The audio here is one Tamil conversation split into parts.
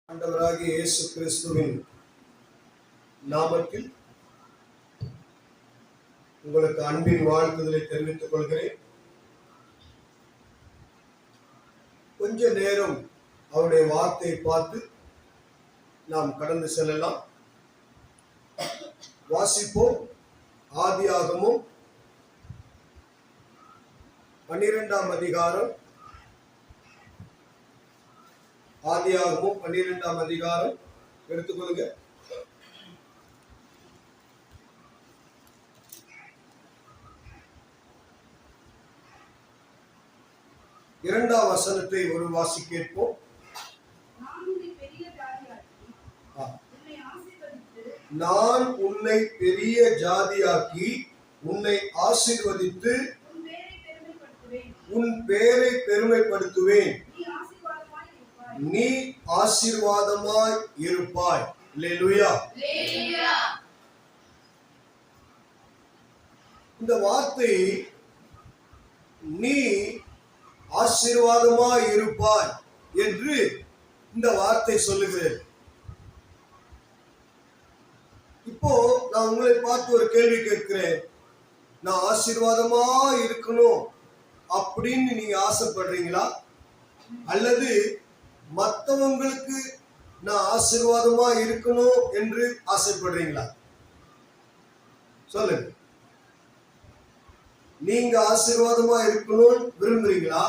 ஆண்டவராகிய இயேசு கிறிஸ்துவின் நாமத்தில் உங்களுக்கு அன்பின் வாழ்த்துதலை தெரிவித்துக் கொள்கிறேன். கொஞ்ச நேரம் அவருடைய வார்த்தையை பார்த்து நாம் கடந்து செல்லலாம். வாசிப்போம். ஆதியாகமம் 12ஆம் அதிகாரம். ஆதியாகமம் 12ஆம் அதிகாரம் எடுத்துக்கொள்ளுங்க. இரண்டாம் வசனத்தை ஒரு வாசி கேட்போம். நான் உன்னை பெரிய ஜாதியாக்கி உன்னை ஆசீர்வதித்து உன் பேரை பெருமைப்படுத்துவேன், நீ ஆசீர்வாதமாய் இருப்பாய். அல்லேலூயா. இந்த வார்த்தை நீ ஆசீர்வாதமாய் இருப்பாய் என்று இந்த வார்த்தை சொல்லுகிறது. இப்போ நான் உங்களை பார்த்து ஒரு கேள்வி கேட்கிறேன். நான் ஆசீர்வாதமா இருக்கணும் அப்படின்னு நீங்க ஆசைப்படுறீங்களா? அல்லது மற்றவங்களுக்கு நான் ஆசீர்வாதமா இருக்கணும் என்று ஆசைப்படுறீங்களா? சொல்லுங்க. நீங்க ஆசீர்வாதமா இருக்கணும்னு விரும்புறீங்களா?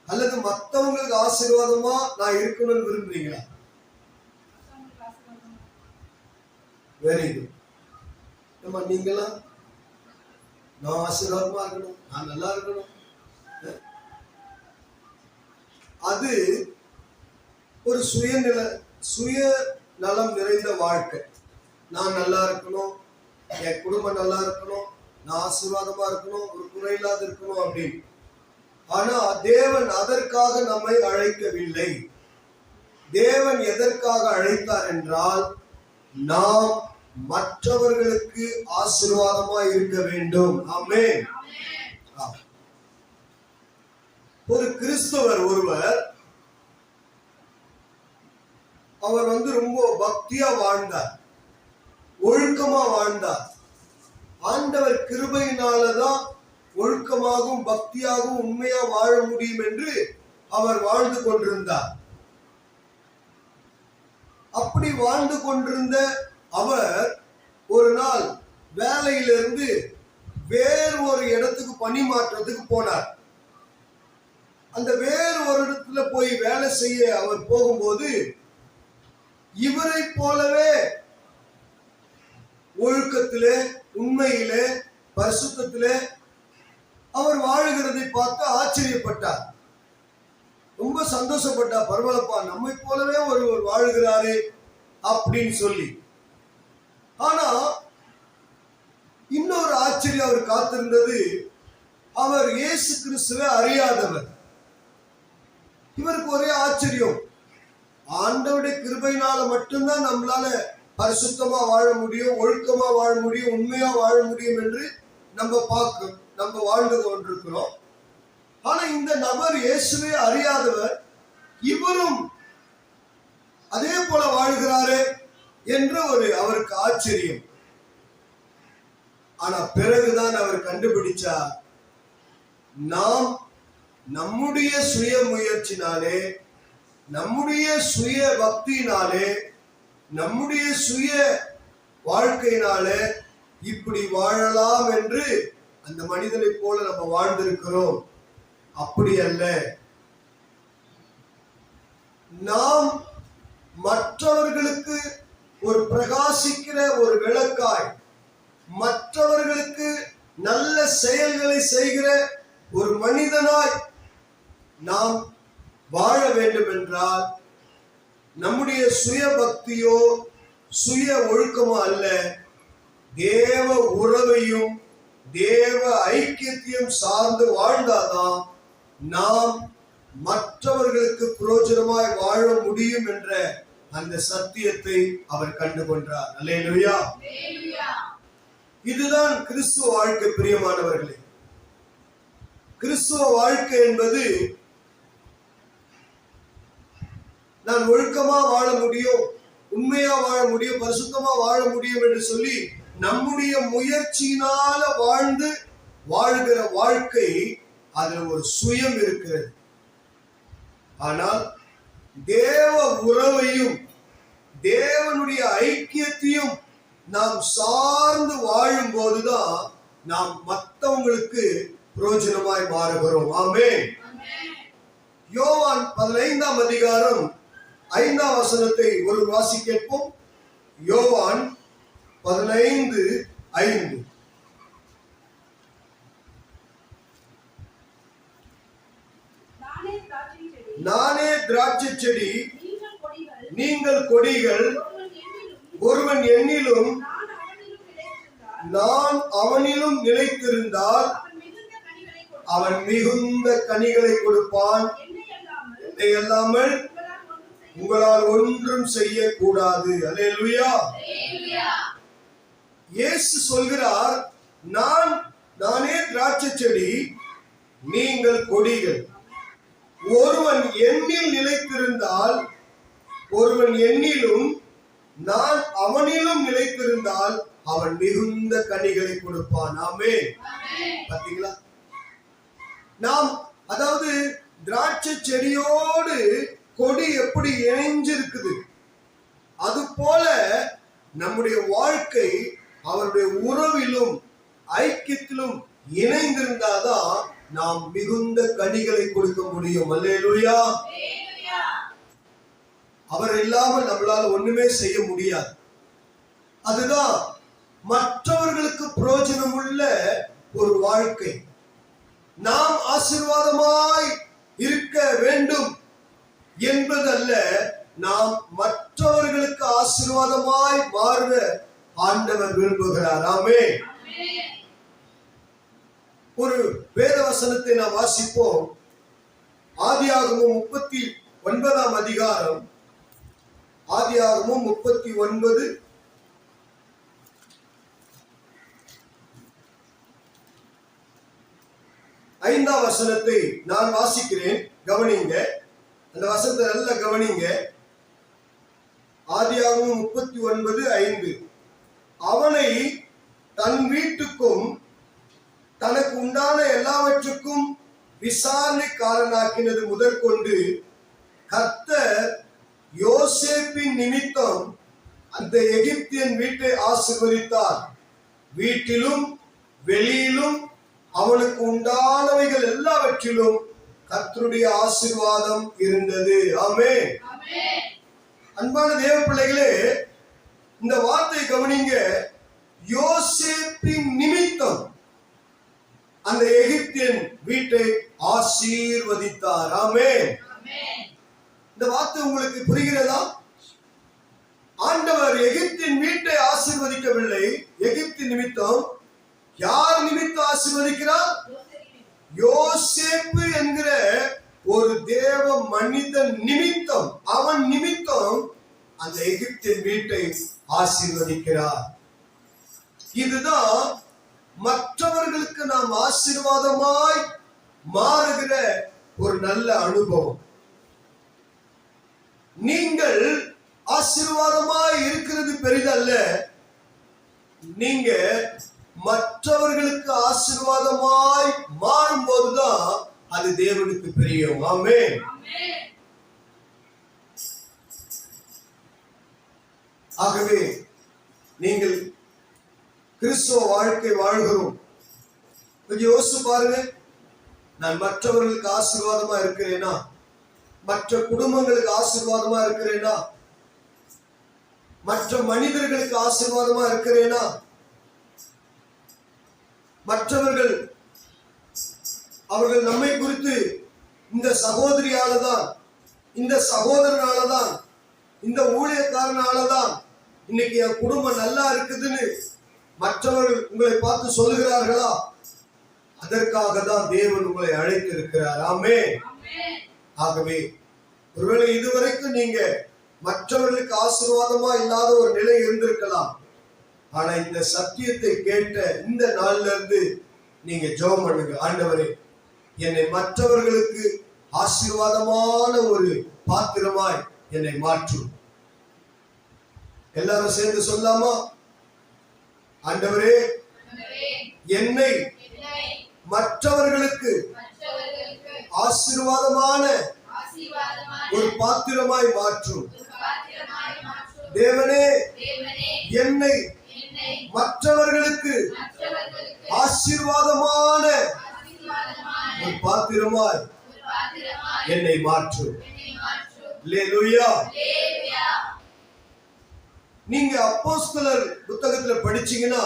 அல்லது மற்றவங்களுக்கு ஆசீர்வாதமா நான் இருக்கணும்னு விரும்புறீங்களா? Very good. நம்ம நீங்களாம் நான் ஆசீர்வாதமா இருக்கணும், நான் நல்லா இருக்கணும். அது ஒரு சுயநலம் நிறைந்த வாழ்க்கை. நான் நல்லா இருக்கணும், என் குடும்பம் நல்லா இருக்கணும், நான் ஆசீர்வாதமா இருக்கணும், ஒரு குறையில்லாத இருக்கணும் அப்படின்னு. ஆனா தேவன் அதற்காக நம்மை அழைக்கவில்லை. தேவன் எதற்காக அழைத்தார் என்றால், நாம் மற்றவர்களுக்கு ஆசீர்வாதமா இருக்க வேண்டும். ஆமென். ஒரு கிறிஸ்தவர் ஒருவர், அவர் ரொம்ப பக்தியா வாழ்ந்தார், ஒழுக்கமா வாழ்ந்தார். ஆண்டவர் கிருபையினாலதான் ஒழுக்கமாகவும் பக்தியாகவும் உண்மையா வாழ முடியும் என்று அவர் வாழ்ந்து கொண்டிருந்தார். அப்படி வாழ்ந்து கொண்டிருந்த அவர் ஒரு நாள் வேலையிலிருந்து வேறு ஒரு இடத்துக்கு பணி மாற்றத்துக்கு போனார். அந்த வேறு ஒரு இடத்துல போய் வேலை செய்ய அவர் போகும்போது, இவரை போலவே ஒழுக்கத்திலே, உண்மையிலே, பரிசுத்தத்திலே அவர் வாழுகிறதை பார்த்து ஆச்சரியப்பட்டார். ரொம்ப சந்தோஷப்பட்டார். பரவாயில்லப்பா, நம்மை போலவே ஒருவர் வாழுகிறாரே அப்படின்னு சொல்லி. ஆனா இன்னொரு ஆச்சரியம் அவர் காத்திருந்தது. அவர் இயேசு கிறிஸ்துவை அறியாதவர். இவருக்கு ஒரே ஆச்சரியம், ஆண்டவருடைய கிருபையினால மட்டும்தான் நம்மளால பரிசுத்தமா வாழ முடியும், ஒழுக்கமா வாழ முடியும், உண்மையா வாழ முடியும் என்று நம்ம வாழ்ந்து கொண்டிருக்கிறோம். ஆனா இந்த நபர் இயேசுவை அறியாதவர், இவரும் அதே போல வாழ்கிறாரே என்ற அவருக்கு ஆச்சரியம். ஆனா பிறகுதான் அவர் கண்டுபிடிச்சார், நாம் நம்முடைய சுய முயற்சினாலே, நம்முடைய சுய பக்தியினாலே, நம்முடைய சுய வாழ்க்கையினாலே இப்படி வாழலாம் என்று அந்த மனிதனை போல நம்ம வாழ்ந்திருக்கிறோம். அப்படி அல்ல. நாம் மற்றவர்களுக்கு ஒரு பிரகாசிக்கிற ஒரு விளக்காய், மற்றவர்களுக்கு நல்ல செயல்களை செய்கிற ஒரு மனிதனாய் நாம் வாழ வேண்டும் என்றால், நம்முடைய சுய பக்தியோ சுய ஒழுக்கமோ அல்ல, தேவ உறவையும் தேவ ஐக்கியத்தையும் சார்ந்து வாழ்ந்தாதான் நாம் மற்றவர்களுக்கு பிரயோஜனமாய் வாழ முடியும் என்ற அந்த சத்தியத்தை அவர் கண்டு கொண்டார். அல்லேலூயா. இதுதான் கிறிஸ்துவ வாழ்க்கை. பிரியமானவர்களே, கிறிஸ்துவ வாழ்க்கை என்பது நான் ஒழுக்கமா வாழ முடியும், உண்மையா வாழ முடியும், பரிசுத்தமா வாழ முடியும் என்று சொல்லி நம்முடைய முயற்சியினால வாழ்கிற வாழ்க்கை, அதுல ஒரு சுயம் இருக்கிறது. ஆனால் தேவ உறவையும் தேவனுடைய ஐக்கியத்தையும் நாம் சார்ந்து வாழும் போதுதான் நாம் மற்றவங்களுக்கு பிரயோஜனமாய் மாறுகிறோம். ஆமென். யோவான் 15ஆம் அதிகாரம் 5ஆம் வசனத்தை ஒரு வாசி கேட்போம். யோவான் 15:5. நானே திராட்சை செடி, நீங்கள் கொடிகள். ஒருவன் என்னிலும் நான் அவனிலும் நிலைத்திருந்தால் அவன் மிகுந்த கனிகளை கொடுப்பான். என்னை அல்லாமல் உங்களால் ஒன்றும் செய்யக்கூடாது. அல்லேலூயா. இயேசு சொல்கிறார், நானே திராட்சை செடி, நீங்கள் கொடிகள். ஒருவன் என்னில் நிலைத்திருந்தால், ஒருவன் என்னிலும் நான் அவனிலும் நிலைத்திருந்தால் அவன் மிகுந்த கனிகளை கொடுப்பான். ஆமென். பாத்தீங்களா? நாம் அதாவது திராட்சை செடியோடு கொடி எப்படி இணைஞ்சிருக்குது, அது போல நம்முடைய வாழ்க்கை அவருடைய உறவிலும் ஐக்கியத்திலும் இணைந்திருந்தாதான் நாம் மிகுந்த கனிகளை கொடுக்க முடியும். அல்லேலூயா. அவர் இல்லாமல் நம்மளால ஒண்ணுமே செய்ய முடியாது. அதுதான் மற்றவர்களுக்கு பிரயோஜனம் உள்ள ஒரு வாழ்க்கை. நாம் ஆசீர்வாதமாய் இருக்க வேண்டும் என்பதல்ல, நாம் மற்றவர்களுக்கு ஆசீர்வாதமாய் மாற ஆண்டவர் விரும்புகிறார். ஆமென். ஒரு வேத வசனத்தை நாம் வாசிப்போம். ஆதியாகமம் 39ஆம் அதிகாரம், ஆதியாகமம் 39 5ஆம் வசனத்தை நான் வாசிக்கிறேன். கவனிங்க, அந்த வசனத்தை நல்ல கவனிங்க. ஆதியாகமம் 39:5. அவனை தன் வீட்டுக்கும் தனக்கு உண்டான எல்லாவற்றுக்கும் விசாரணைக்காரனாக்கினது முதற்கொண்டு கர்த்தர் யோசேப்பின் நிமித்தம் அந்த எகிப்தியன் வீட்டை ஆசீர்வதித்தார். வீட்டிலும் வெளியிலும் அவனுக்கு உண்டானவைகள் எல்லாவற்றிலும் கர்த்தருடைய ஆசீர்வாதம் இருந்தது. ஆமென். அன்பான தேவ பிள்ளைகளே, இந்த வார்த்தை கவனிங்க. யோசேப்பின் நிமித்தம் அந்த எகிப்தியன் வீட்டை ஆசீர்வதித்தார். ஆமென். இந்த வார்த்தை உங்களுக்கு புரிகிறதா? ஆண்டவர் எகிப்தின் வீட்டை ஆசீர்வதிக்கவில்லை. எகிப்தின் நிமித்தம் யார் நிமித்தம் ஆசீர்வதிக்கிறார்? யோசேப்பு என்கிற ஒரு தேவ மனிதன் நிமித்தம், அவன் நிமித்தம் அந்த எகிப்தின் வீட்டை ஆசீர்வதிக்கிறார். இதுதான் மற்றவர்களுக்கு நாம் ஆசீர்வாதமாய் மாறுகிற ஒரு நல்ல அனுபவம். நீங்கள் ஆசீர்வாதமாய் இருக்கிறது பெரிதல்ல, நீங்க மற்றவர்களுக்கு ஆசீர்வாதமாய் மாறும் போதுதான் அது தேவனுக்கு பிரியம். ஆமென். ஆகவே நீங்கள் கிறிஸ்துவ வாழ்க்கை வாழ்கிறோம். கொஞ்சம் யோசிச்சு பாருங்க. நான் மற்றவர்களுக்கு ஆசீர்வாதமா இருக்கிறேனா? மற்ற குடும்பங்களுக்கு ஆசீர்வாதமா இருக்கிறேனா? மற்ற மனிதர்களுக்கு ஆசீர்வாதமா இருக்கிறேனா? மற்றவர்கள் அவர்கள் நம்மை குறித்து இந்த சகோதரியாலதான், இந்த சகோதரனாலதான், இந்த ஊழியக்காரனாலதான் இன்னைக்கு என் குடும்பம் நல்லா இருக்குதுன்னு மற்றவர்கள் உங்களை பார்த்து சொல்லுகிறார்களா? அதற்காக தான் தேவன் உங்களை அழைத்திருக்கிறார். ஆமென். ஆகவே ஒருவேளை இதுவரைக்கும் நீங்க மற்றவர்களுக்கு ஆசீர்வாதமா இல்லாத ஒரு நிலை இருந்திருக்கலாம். ஆனா இந்த சத்தியத்தை கேட்ட இந்த நாள்ல இருந்து நீங்க ஜெபம் பண்ணுங்க. ஆண்டவரே, என்னை மற்றவர்களுக்கு ஆசீர்வாதமான ஒரு பாத்திரமாய் என்னை மாற்றும். எல்லாரும் சேர்ந்து சொல்லாமா? ஆண்டவரே, என்னை மற்றவர்களுக்கு ஆசீர்வாதமான ஒரு பாத்திரமாய் மாற்றும். தேவனே, என்னை மற்றவர்களுக்கு ஆசீர்வாதமான ஒரு பாத்திரமாய் என்னை மாற்றும். அல்லேலூயா. நீங்க அப்போஸ்தலர் புத்தகத்துல படிச்சீங்கன்னா,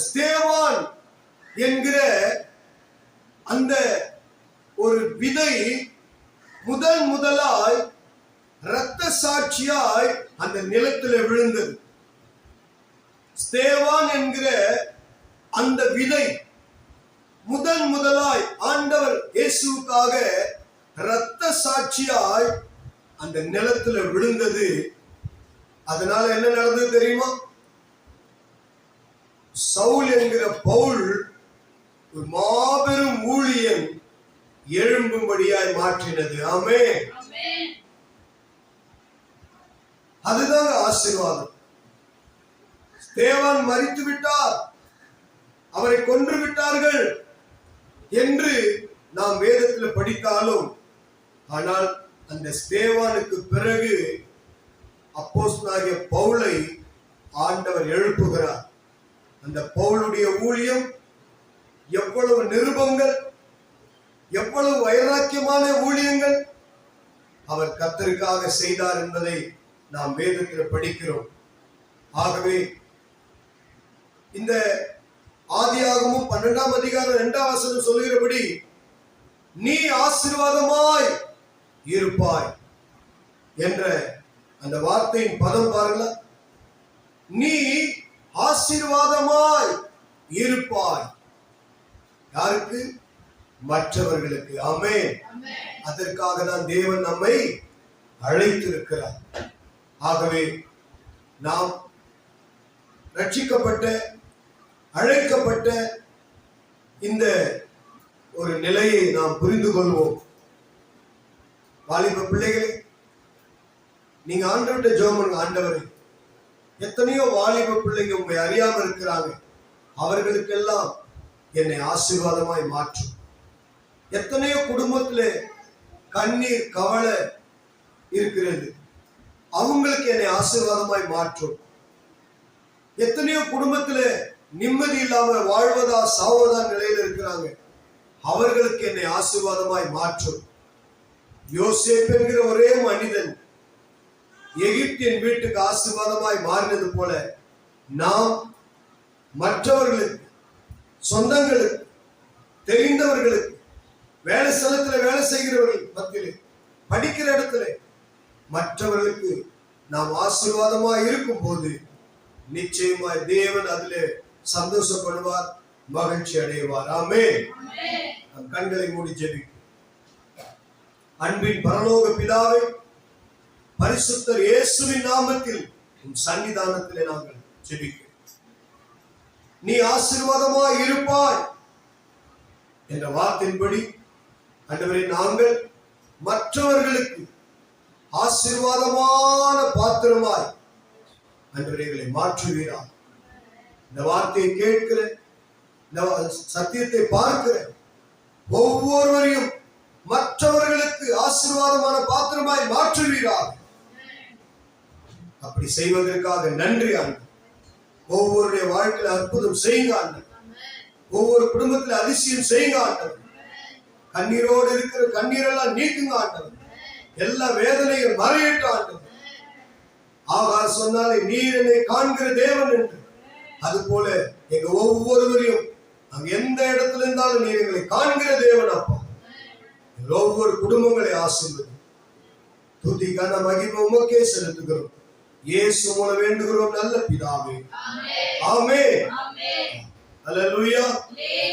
ஸ்தேவான் என்கிற அந்த ஒரு விதை முதலாய் இரத்த சாட்சியாய் அந்த நிலத்தில் விழுந்தது. ஸ்தேவான் என்கிற அந்த விதை முதலாய் ஆண்டவர் இயேசுவுக்காக இரத்த சாட்சியாய் அந்த நிலத்தில் விழுந்தது. அதனால என்ன நடந்தது தெரியுமா? சவுல் என்கிற பவுல் ஒரு மாபெரும் ஊழியன் எழும்பும்படியாய் மாற்றினது. ஆமென். அதுதான் ஆசீர்வாதம். ஸ்தேவான் மரித்து விட்டார், அவரை கொன்று விட்டார்கள் என்று நாம் வேதத்தில் படித்தாலும், ஆனால் அந்த ஸ்தேவானுக்கு பிறகு அப்போஸ்தலனாகிய பவுலை ஆண்டவர் எழுப்புகிறார். அந்த பவுலுடைய ஊழியம் எவ்வளவு நிருபங்கள், எவ்வளவு வைராக்கியமான ஊழியங்கள் அவர் கர்த்தருக்காக செய்தார் என்பதை நாம் வேதத்தில் படிக்கிறோம். ஆகவே இந்த ஆதியாகமம் 12ஆம் அதிகாரம் 2ஆம் வசனம் சொல்கிறபடி, நீ ஆசீர்வாதமாய் இருப்பாய் என்ற அந்த வார்த்தையின் பதம் பாருங்களா. நீ ஆசீர்வாதமாய் இருப்பாய். யாருக்கு? மற்றவர்களுக்கு. ஆமென். அதற்காக தான் தேவன் நம்மை அழைத்திருக்கிறார். ஆகவே நாம் ரட்சிக்கப்பட்ட, அழைக்கப்பட்ட இந்த ஒரு நிலையை நாம் புரிந்து கொள்வோம். வாலிப பிள்ளைகளே, நீங்க ஆண்டவர்கிட்ட ஜெபம் பண்ணுங்க. ஆண்டவரே, எத்தனையோ வாலிப பிள்ளைங்க உண்மை அறியாம இருக்கிறாங்க, அவர்களுக்கெல்லாம் என்னை ஆசீர்வாதமாய் மாற்றும். எத்தனையோ குடும்பத்திலே கண்ணீர் கவலை இருக்கிறது, அவங்களுக்கு என்னை ஆசீர்வாதமாய் மாற்றும். எத்தனையோ குடும்பத்திலே நிம்மதி இல்லாம வாழ்வதா சாவதா நிலையில் இருக்கிறாங்க, அவர்களுக்கு என்னை ஆசீர்வாதமாய் மாற்றும். யோசேப்பு என்கிற ஒரே மனிதன் எகிப்தின் வீட்டுக்கு ஆசீர்வாதமாய் மாறினது போல, நாம் மற்றவர்களுக்கு, சொந்தங்களுக்கு, தெரிந்தவர்களுக்கு, வேலை ஸ்தலத்தில் வேலை செய்கிறவர்கள் மத்தியிலே, படிக்கிற இடத்துல மற்றவர்களுக்கு நாம் ஆசீர்வாதமாய் இருக்கும் போது நிச்சயமாய் தேவன் அதிலே சந்தோஷப்படுவார், மகிழ்ச்சி அடைவார். ஆமென். நம் கண்களை மூடி ஜெபிப்போம். அன்பின் பரலோக பிதாவே, பரிசுத்தர் இயேசுவின் நாமத்தில் உன் சன்னிதானத்திலே நாங்கள் ஜெபிக்கிறோம். நீ ஆசீர்வாதமாய் இருப்பாய் என்ற வார்த்தையின்படி ஆண்டவரே, நாங்கள் மற்றவர்களுக்கு ஆசீர்வாதமான பாத்திரமாய் ஆண்டவரே எங்களை மாற்றுவீராக. இந்த வார்த்தையை கேட்கிற, இந்த சத்தியத்தை பார்க்கிற ஒவ்வொருவரையும் மற்றவர்களுக்கு ஆசீர்வாதமான பாத்திரமாய் மாற்றுவீராக. அப்படி செய்வதற்காக நன்றி ஆண்டவரே. ஒவ்வொருடைய வாழ்க்கையில அற்புதம் செய்யுங்க ஆண்டவரே. ஒவ்வொரு குடும்பத்தில் அதிசயம் செய்யுங்க ஆண்டவரே. கண்ணீரோடு இருக்கிற கண்ணீரெல்லாம் நீக்குங்க ஆண்டவரே. எல்லா வேதனையும் மறையட்ட ஆண்டவரே. ஆகார் சொன்னாலே நீர் என்னை காண்கிற தேவன் என்று, அது போல எங்க ஒவ்வொருவரையும் அங்க எந்த இடத்துல இருந்தாலும் நீர் எங்களை காண்கிற தேவன் அப்பா. ஒவ்வொரு குடும்பங்களை ஆசீர்வதி. துதி கன மகிமை உமக்கே செலுத்துகிறோம். இயேசு மூலம் வேண்டுகிறோம் நல்ல பிதாவே. ஆமென். அல்லேலூயா.